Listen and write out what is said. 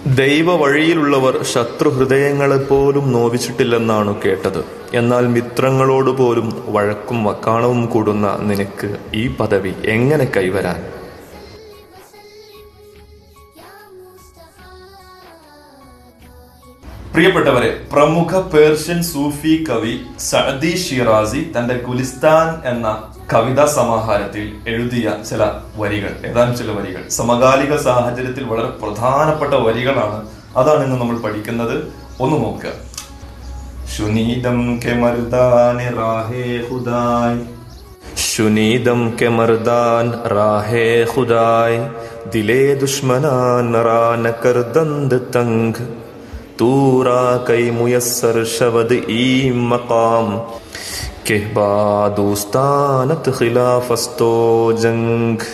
ദൈവ വഴിയിലുള്ളവർ ശത്രുഹൃദയങ്ങളെപ്പോലും നോവിച്ചിട്ടില്ലെന്നാണു കേട്ടത്. എന്നാൽ മിത്രങ്ങളോട് പോലും വഴക്കും വക്കാണവും കൂടുന്ന നിനക്ക് ഈ പദവി എങ്ങനെ കൈവരാൻ? പ്രിയപ്പെട്ടവരെ, പ്രമുഖ പേർഷ്യൻ സൂഫി കവി സഅദി ഷിറാസി തന്റെ ഗുലിസ്ഥാൻ എന്ന കവിതാ സമാഹാരത്തിൽ എഴുതിയ ഏതാനും ചില വരികൾ സമകാലിക സാഹചര്യത്തിൽ വളരെ പ്രധാനപ്പെട്ട വരികളാണ്. അതാണ് ഇന്ന് നമ്മൾ പഠിക്കുന്നത്. ഒന്ന് നോക്കുക. ശുനീദം കെ മർദാൻ റാഹേ ഖുദായ്, ശുനീദം കെ മർദാൻ റാഹേ ഖുദായ്, ദിലേ ദുശ്മനാൻ റാന കർദന്ത് തംഗ്, തൂറാ കൈ മുയസ്സർ ശവദ് ഈ മഖാം, കെഹ്ബാ ദോസ്താനത് ഖിലാഫസ്തോ ജംഗ്.